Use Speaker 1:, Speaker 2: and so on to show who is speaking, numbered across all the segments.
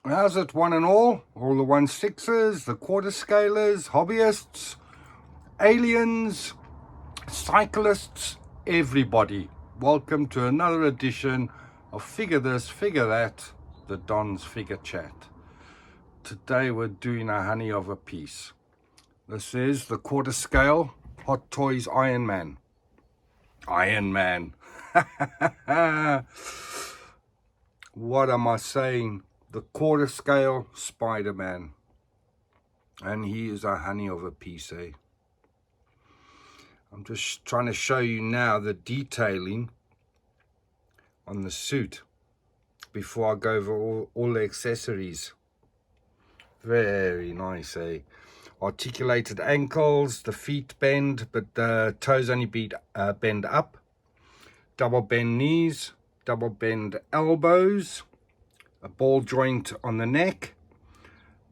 Speaker 1: How's it, one and all the 1/6s, the quarter scalers, hobbyists, aliens, cyclists, everybody. Welcome to another edition of Figure This, Figure That, the Don's Figure Chat. Today we're doing a honey of a piece. This is the quarter scale Hot Toys Iron Man. Iron Man. What am I saying? The quarter scale Spider-Man. And he is a honey of a piece, eh? I'm just trying to show you now the detailing on the suit before I go over all the accessories. Very nice, eh? Articulated ankles, the feet bend, but the toes only bend up. Double bend knees, double bend elbows, a ball joint on the neck,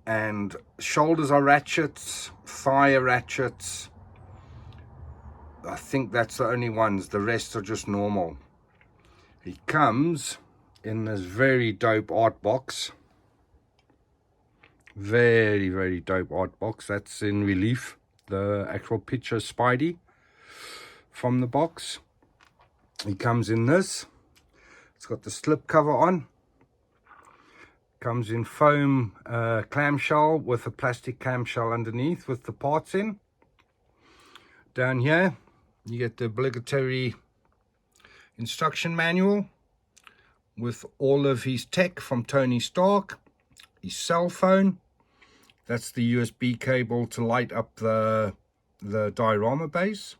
Speaker 1: and shoulders are ratchets, thigh are ratchets. I think that's the only ones, the rest are just normal. He comes in this very dope art box. Very, very dope art box. That's in relief, the actual picture of Spidey from the box. He comes in this. It's got the slip cover on. Comes in foam clamshell with a plastic clamshell underneath with the parts in. Down here you get the obligatory instruction manual with all of his tech from Tony Stark, his cell phone. That's the USB cable to light up the diorama base.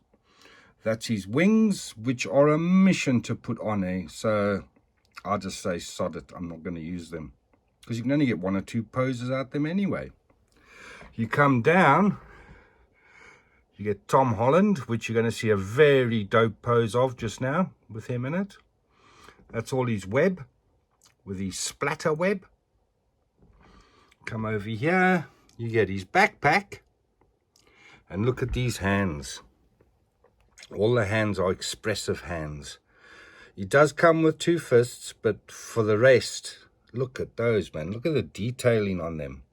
Speaker 1: That's his wings, which are a mission to put on, eh? So I'll just say sod it, I'm not going to use them, because you can only get one or two poses out of them anyway. You come down, you get Tom Holland, which you're going to see a very dope pose of just now with him in it. That's all his web, with his splatter web. Come over here, you get his backpack, and look at these hands. All the hands are expressive hands. He does come with two fists, but for the rest, look at those, man. Look at the detailing on them.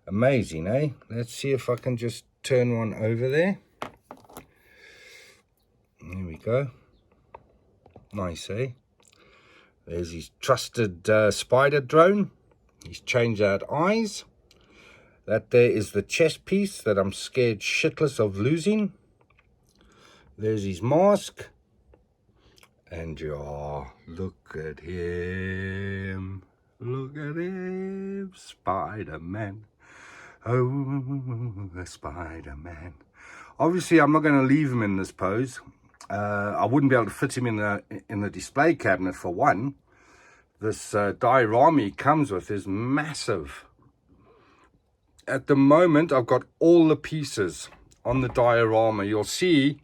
Speaker 1: Amazing, eh? Let's see if I can just turn one over there. There we go. Nice, eh? There's his trusted spider drone. He's changed out eyes. That there is the chest piece that I'm scared shitless of losing. There's his mask. And yeah, look at him. Look at him. Spider-Man. Oh, Spider-Man. Obviously, I'm not going to leave him in this pose. I wouldn't be able to fit him in the display cabinet for one. This diorama he comes with is massive. At the moment, I've got all the pieces on the diorama. You'll see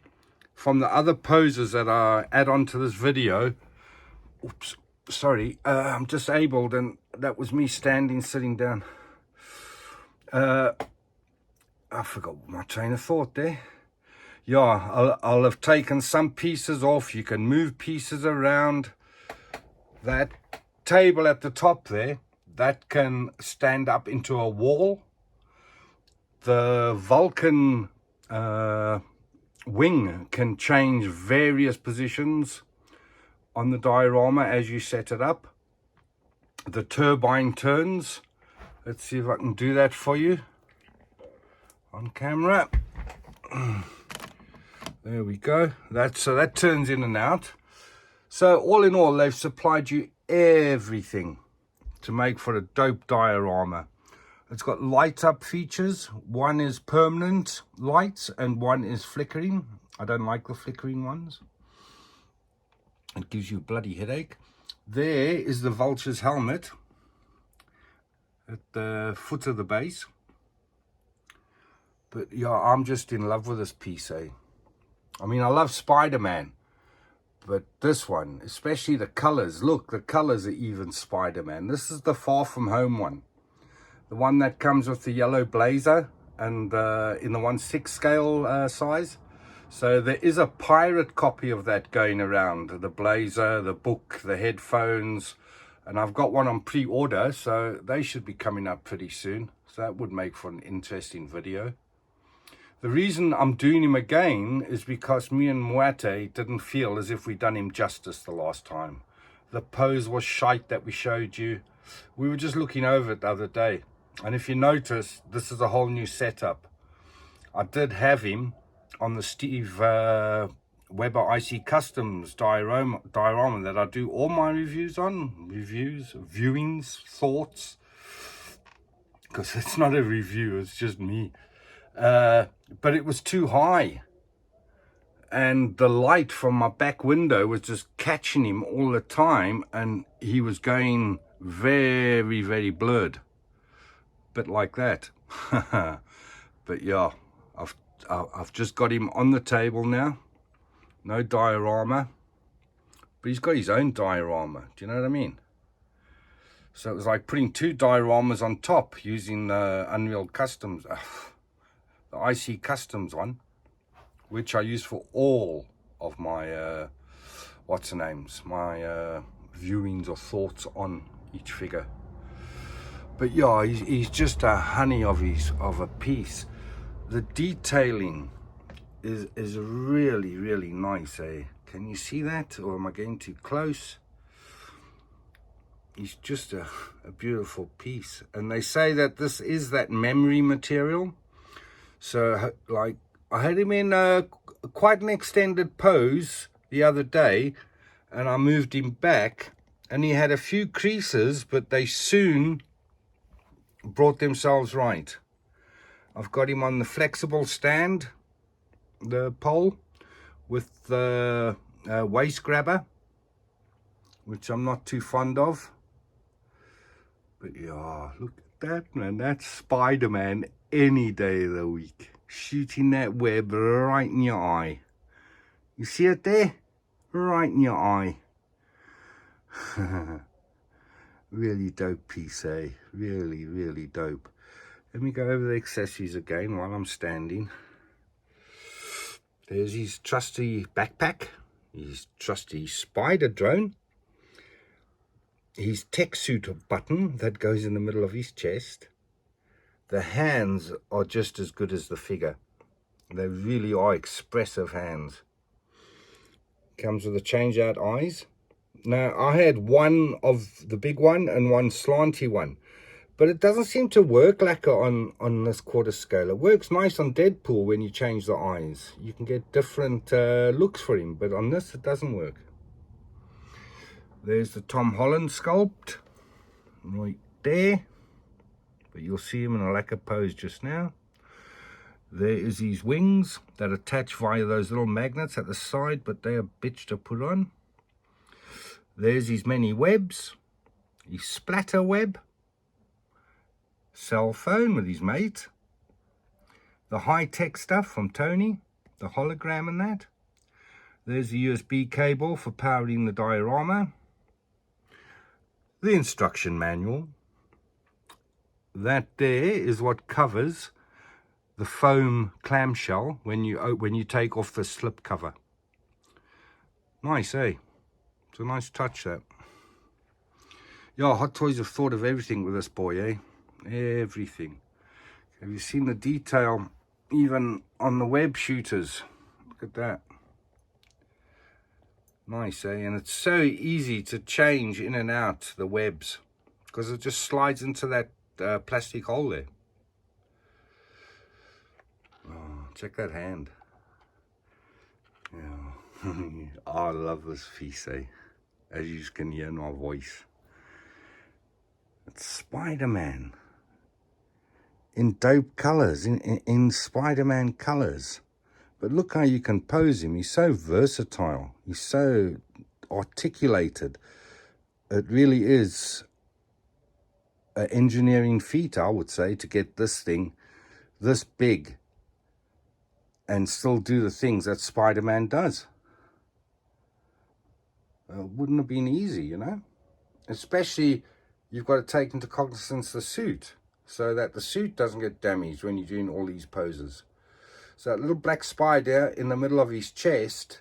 Speaker 1: from the other poses that I add on to this video. Oops, sorry, I'm disabled, and that was me sitting down. I forgot my train of thought there. Yeah, I'll have taken some pieces off. You can move pieces around. That table at the top there, that can stand up into a wall. The Vulcan wing can change various positions on the diorama as you set it up. The turbine turns. Let's see if I can do that for you on camera. There we go. So that turns in and out. So all in all, they've supplied you everything to make for a dope diorama. It's got light up features. One is permanent lights and one is flickering. I don't like the flickering ones. It gives you a bloody headache. There is the Vulture's helmet at the foot of the base. But yeah, I'm just in love with this piece, eh? I mean, I love Spider-Man, but this one, especially the colors. Look, the colors are even Spider-Man. This is the Far From Home one. The one that comes with the yellow blazer and in the 1/6 scale size. So there is a pirate copy of that going around. The blazer, the book, the headphones, And I've got one on pre-order, so they should be coming up pretty soon. So that would make for an interesting video. The reason I'm doing him again is because me and Muate didn't feel as if we'd done him justice the last time. The pose was shite that we showed you. We were just looking over it the other day. And if you notice, this is a whole new setup. I did have him on the Steve Weber IC Customs diorama that I do all my reviews on. Viewings, thoughts. Because it's not a review, it's just me. But it was too high. And the light from my back window was just catching him all the time. And he was going very, very blurred. Bit like that. But yeah, I've just got him on the table now. No diorama. But he's got his own diorama. Do you know what I mean? So it was like putting two dioramas on top using the Unreal Customs, the IC Customs one, which I use for all of my, what's the names, my viewings or thoughts on each figure. But yeah, he's just a honey of a piece. The detailing is really, really nice, eh? Can you see that? Or am I getting too close? He's just a beautiful piece. And they say that this is that memory material. So, like, I had him in quite an extended pose the other day, and I moved him back, and he had a few creases, but they soon brought themselves right. I've got him on the flexible stand, the pole, with the waist grabber, which I'm not too fond of. But yeah, look at that, man. That's Spider-Man any day of the week. Shooting that web right in your eye. You see it there? Right in your eye. Really dope piece, eh? Really, really dope. Let me go over the accessories again while I'm standing. There's his trusty backpack. His trusty spider drone. His tech suit button that goes in the middle of his chest. The hands are just as good as the figure. They really are expressive hands. Comes with the change out eyes. Now, I had one of the big one and one slanty one. But it doesn't seem to work lacquer on this quarter scale. It works nice on Deadpool when you change the eyes. You can get different looks for him. But on this, it doesn't work. There's the Tom Holland sculpt. Right there. But you'll see him in a lacquer pose just now. There is his wings that attach via those little magnets at the side, but they are bitch to put on. There's his many webs. His splatter web. Cell phone with his mate. The high-tech stuff from Tony. The hologram and that. There's the USB cable for powering the diorama. The instruction manual. That there is what covers the foam clamshell when you take off the slip cover. Nice, eh? It's a nice touch, that. Yeah, Hot Toys have thought of everything with this boy, eh? Everything. Have you seen the detail even on the web shooters? Look at that. Nice, eh? And it's so easy to change in and out the webs because it just slides into that plastic hole there. Oh, check that hand. Yeah. Oh, I love this piece, eh? As you can hear in my voice. It's Spider-Man. In dope colors, in Spider-Man colors. But look how you can pose him. He's so versatile. He's so articulated. It really is an engineering feat, I would say, to get this thing this big and still do the things that Spider-Man does. Wouldn't have been easy, you know? Especially, you've got to take into cognizance the suit, so that the suit doesn't get damaged when you're doing all these poses. So that little black spider in the middle of his chest,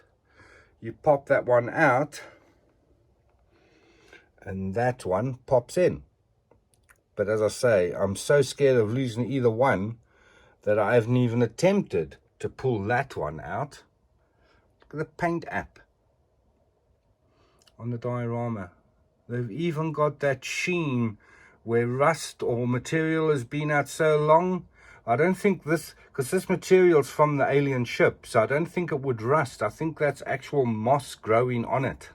Speaker 1: you pop that one out, and that one pops in. But as I say, I'm so scared of losing either one that I haven't even attempted to pull that one out. Look at the paint app on the diorama. They've even got that sheen where rust or material has been out so long. I don't think this, because this material's from the alien ship, so I don't think it would rust. I think that's actual moss growing on it.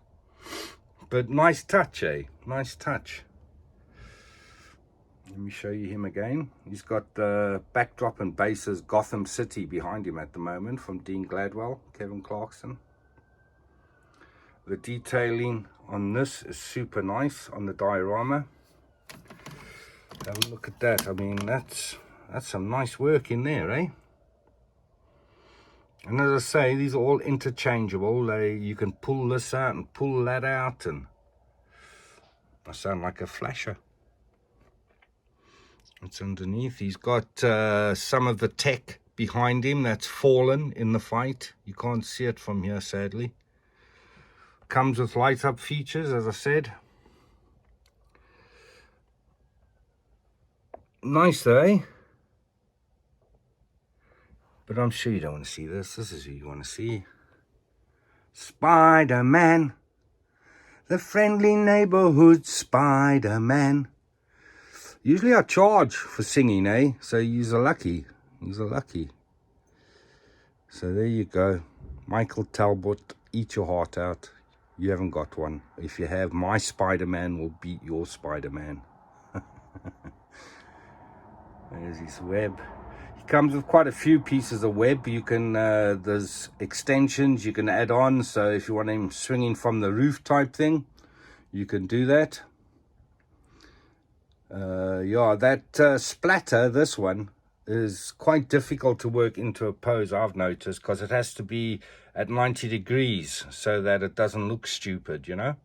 Speaker 1: But nice touch, eh? Nice touch. Let me show you him again. He's got the backdrop and bases Gotham City behind him at the moment from Dean Gladwell, Kevin Clarkson. The detailing on this is super nice on the diorama. Have a look at that. I mean, that's some nice work in there, eh? And as I say, these are all interchangeable. You can pull this out and pull that out, and I sound like a flasher. It's underneath. He's got some of the tech behind him that's fallen in the fight. You can't see it from here, sadly. Comes with light up features, as I said. Nice though, eh? But I'm sure you don't want to see this. This is who you want to see. Spider-Man, the friendly neighborhood Spider-Man. Usually I charge for singing, eh? So you're lucky. You're lucky. So there you go. Michael Talbot, eat your heart out. You haven't got one. If you have, my Spider-Man will beat your Spider-Man. There's his web. He comes with quite a few pieces of web. You can, there's extensions you can add on. So if you want him swinging from the roof type thing, you can do that. Yeah, that splatter, this one, is quite difficult to work into a pose, I've noticed, because it has to be at 90 degrees so that it doesn't look stupid, you know.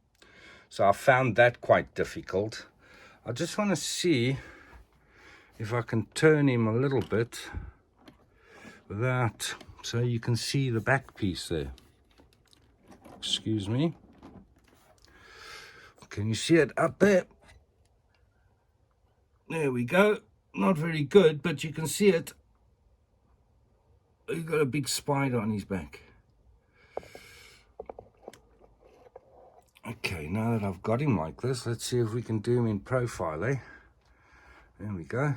Speaker 1: So I found that quite difficult. I just want to see if I can turn him a little bit without, so you can see the back piece there. Excuse me. Can you see it up there? There we go. Not very good, but you can see it. He's got a big spider on his back. Okay, now that I've got him like this, let's see if we can do him in profile, eh? There we go.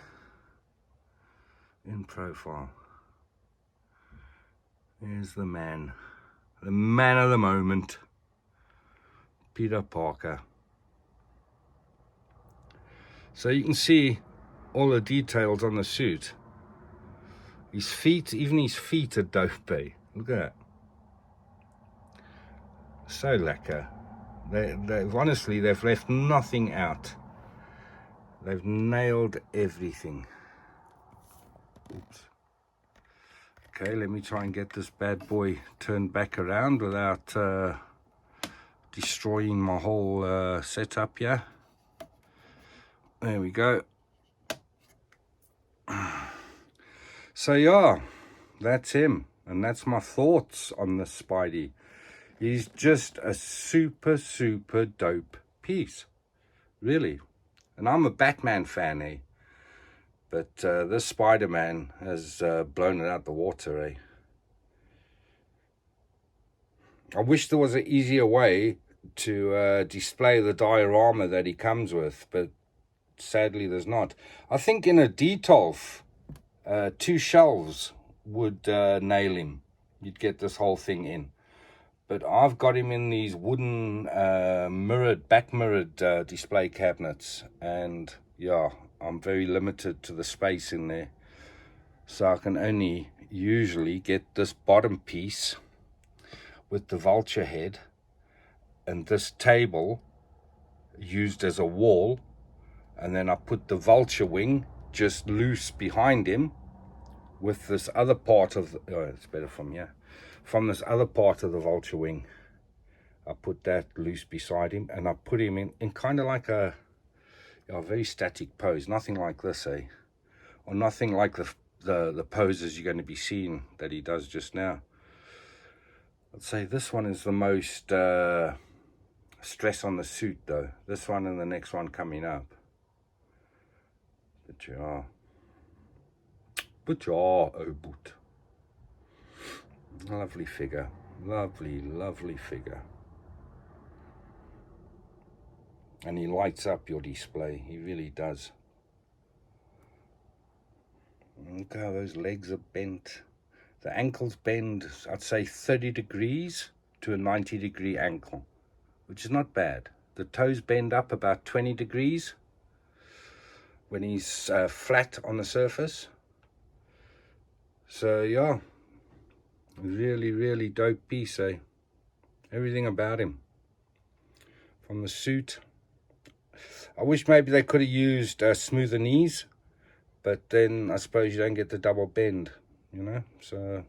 Speaker 1: In profile. Here's the man of the moment, Peter Parker. So you can see all the details on the suit. His feet, even his feet are dope, eh? Look at that. So lacquer. They've honestly, they've left nothing out. They've nailed everything. Oops. Okay, let me try and get this bad boy turned back around without destroying my whole setup here. There we go. So yeah, that's him, and that's my thoughts on the Spidey. He's just a super dope piece, really. And I'm a Batman fan, eh? But this Spider-Man has blown it out the water, eh? I wish there was an easier way to display the diorama that he comes with, but sadly there's not. I think in a Detolf, 2 shelves would nail him. You'd get this whole thing in. But I've got him in these wooden back mirrored display cabinets, and yeah, I'm very limited to the space in there. So I can only usually get this bottom piece with the vulture head and this table used as a wall, and then I put the vulture wing just loose behind him with this other part of the, oh, it's better from here. From this other part of the vulture wing, I put that loose beside him, and I put him in kind of like a very static pose. Nothing like this, eh? Or nothing like the poses you're going to be seeing that he does just now. I'd say this one is the most, how stress on the suit though. This one and the next one coming up. But yeah. But yeah, oh boot. Lovely figure. Lovely, lovely figure. And he lights up your display. He really does. Look how those legs are bent. The ankles bend, I'd say 30 degrees to a 90-degree ankle, which is not bad. The toes bend up about 20 degrees when he's flat on the surface. So yeah, really, really dope piece, eh? Everything about him. From the suit. I wish maybe they could have used smoother knees, but then I suppose you don't get the double bend, you know? So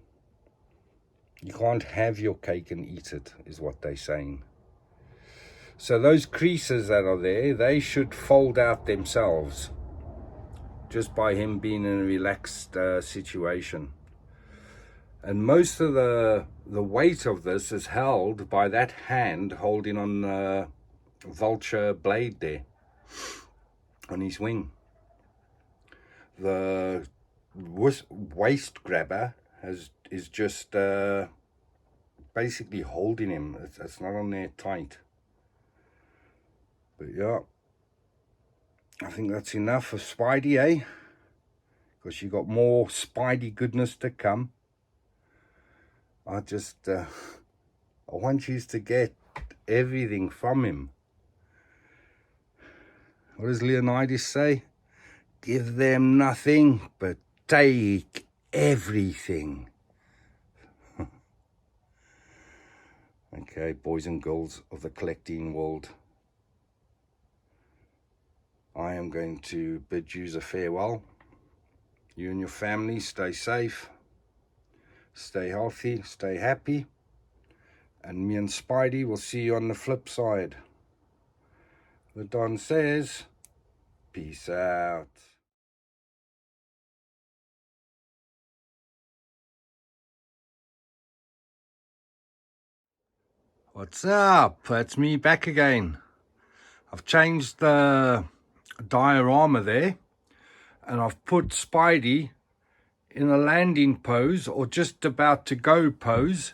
Speaker 1: you can't have your cake and eat it, is what they're saying. So those creases that are there, they should fold out themselves just by him being in a relaxed situation. And most of the weight of this is held by that hand holding on the vulture blade there on his wing. The waist grabber is just basically holding him. It's not on there tight. But yeah, I think that's enough of Spidey, eh? Because you got more Spidey goodness to come. I want you to get everything from him. What does Leonidas say? Give them nothing, but take everything. Okay, boys and girls of the collecting world, I am going to bid you a farewell. You and your family stay safe, stay healthy, stay happy, and me and Spidey will see you on the flip side. The Don says, peace out. What's up? It's me back again. I've changed the diorama there, and I've put Spidey in a landing pose, or just about to go pose.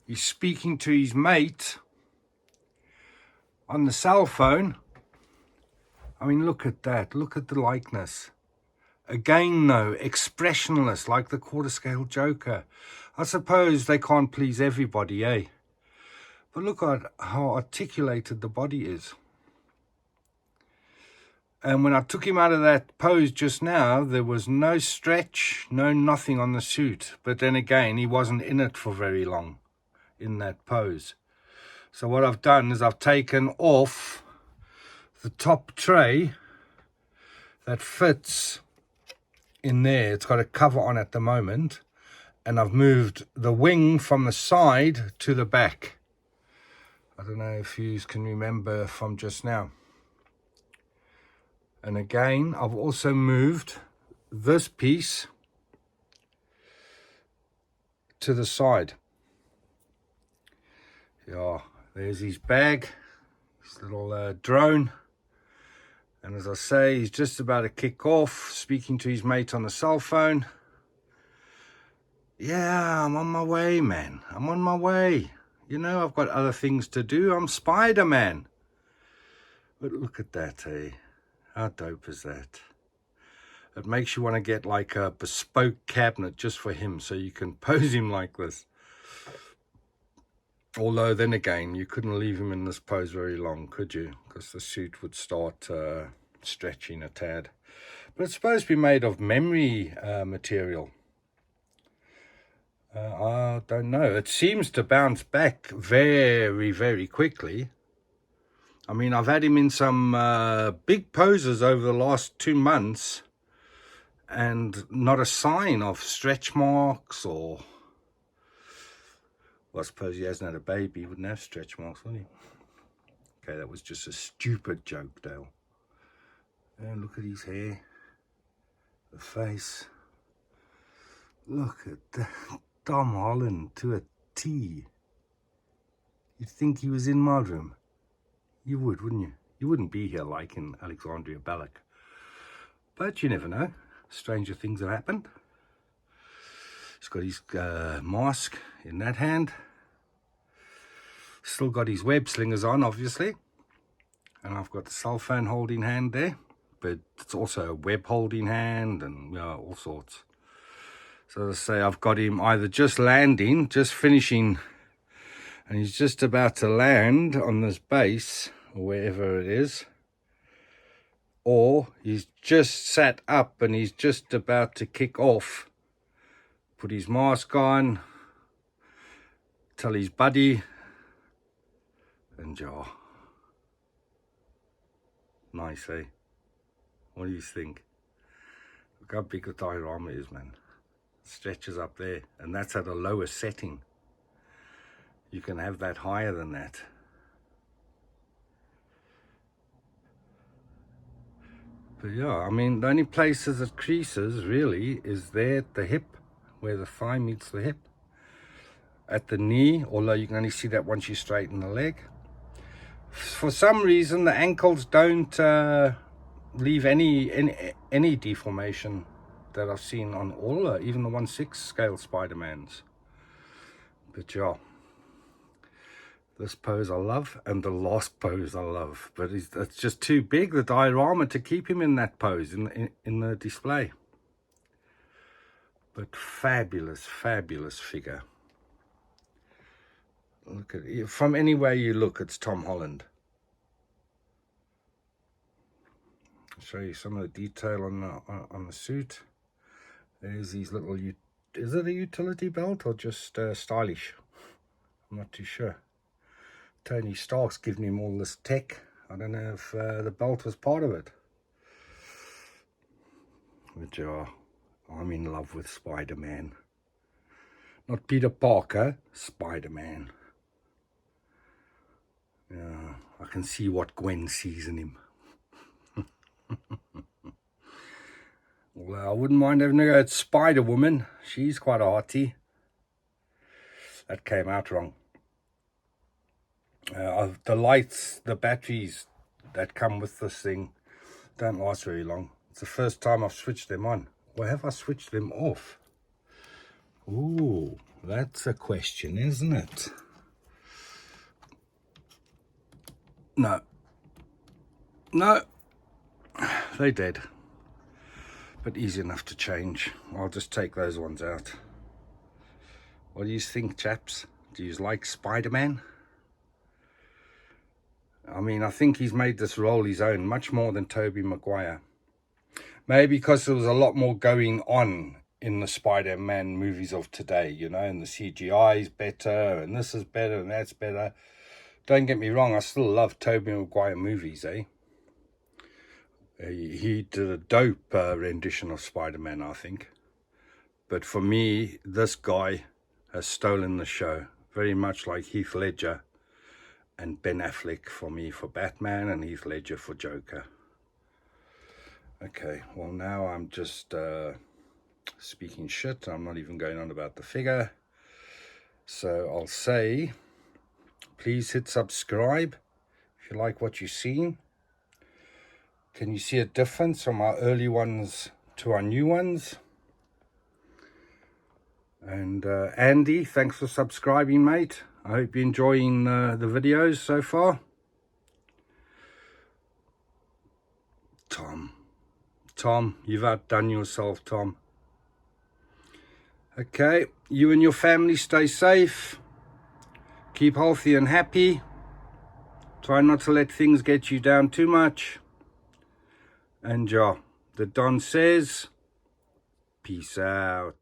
Speaker 1: He's speaking to his mate on the cell phone. I mean, look at that. Look at the likeness. Again, though, expressionless, like the quarter scale Joker. I suppose they can't please everybody, eh? But look at how articulated the body is. And when I took him out of that pose just now, there was no stretch, no nothing on the suit. But then again, he wasn't in it for very long in that pose. So what I've done is I've taken off the top tray that fits in there. It's got a cover on at the moment. And I've moved the wing from the side to the back. I don't know if you can remember from just now. And again, I've also moved this piece to the side. Yeah, there's his bag, his little drone. And as I say, he's just about to kick off, speaking to his mate on the cell phone. Yeah, I'm on my way, man. I'm on my way. You know, I've got other things to do. I'm Spider-Man. But look at that, eh? How dope is that? It makes you want to get like a bespoke cabinet just for him, so you can pose him like this. Although then again, you couldn't leave him in this pose very long, could you? Because the suit would start stretching a tad. But it's supposed to be made of memory material. I don't know. It seems to bounce back very, very quickly. I mean, I've had him in some big poses over the last 2 months, and not a sign of stretch marks or... Well, I suppose he hasn't had a baby. He wouldn't have stretch marks, would he? Okay, that was just a stupid joke, Dale. And look at his hair. The face. Look at that. Tom Holland to a T. You'd think he was in my room. You would, wouldn't you? You wouldn't be here like in Alexandria Balak. But you never know. Stranger things have happened. He's got his mask in that hand. Still got his web slingers on, obviously. And I've got the cell phone holding hand there. But it's also a web holding hand and all sorts. So as I say, I've got him either just landing, just finishing, and he's just about to land on this base, or wherever it is. Or he's just sat up and he's just about to kick off. Put his mask on, tell his buddy, and jaw. Nice, eh? What do you think? Look how big the diorama is, man. It stretches up there, and that's at a lower setting. You can have that higher than that. But yeah, I mean, the only places it creases really is there at the hip, where the thigh meets the hip. At the knee, although you can only see that once you straighten the leg. For some reason, the ankles don't leave any deformation that I've seen on all, even the 1/6 scale Spider-Mans. But yeah, this pose I love, and the last pose I love. But it's just too big, the diorama, to keep him in that pose in the display. But fabulous, fabulous figure. Look at it. From anywhere you look, it's Tom Holland. I'll show you some of the detail on the suit. There's these little, is it a utility belt or just stylish? I'm not too sure. Tony Stark's given him all this tech. I don't know if the belt was part of it. But I'm in love with Spider-Man. Not Peter Parker, Spider-Man. Yeah, I can see what Gwen sees in him. Well, I wouldn't mind having a go at Spider-Woman. She's quite arty. That came out wrong. The lights, the batteries that come with this thing don't last very long. It's the first time I've switched them on. Or have I switched them off? Ooh, that's a question, isn't it? No, they're dead, but easy enough to change. I'll just take those ones out. What do you think, chaps? Do you like Spider-Man? I mean, I think he's made this role his own, much more than Tobey Maguire. Maybe because there was a lot more going on in the Spider-Man movies of today, you know, and the CGI is better, and this is better, and that's better. Don't get me wrong, I still love Tobey Maguire movies, eh? He did a dope rendition of Spider-Man, I think. But for me, this guy has stolen the show. Very much like Heath Ledger and Ben Affleck for me for Batman, and Heath Ledger for Joker. Okay, well now I'm just speaking shit. I'm not even going on about the figure. So I'll say, please hit subscribe if you like what you've seen. Can you see a difference from our early ones to our new ones? And Andy, thanks for subscribing, mate. I hope you're enjoying the videos so far. Tom, you've outdone yourself, Tom. Okay, you and your family stay safe. Keep healthy and happy. Try not to let things get you down too much. And the Don says, peace out.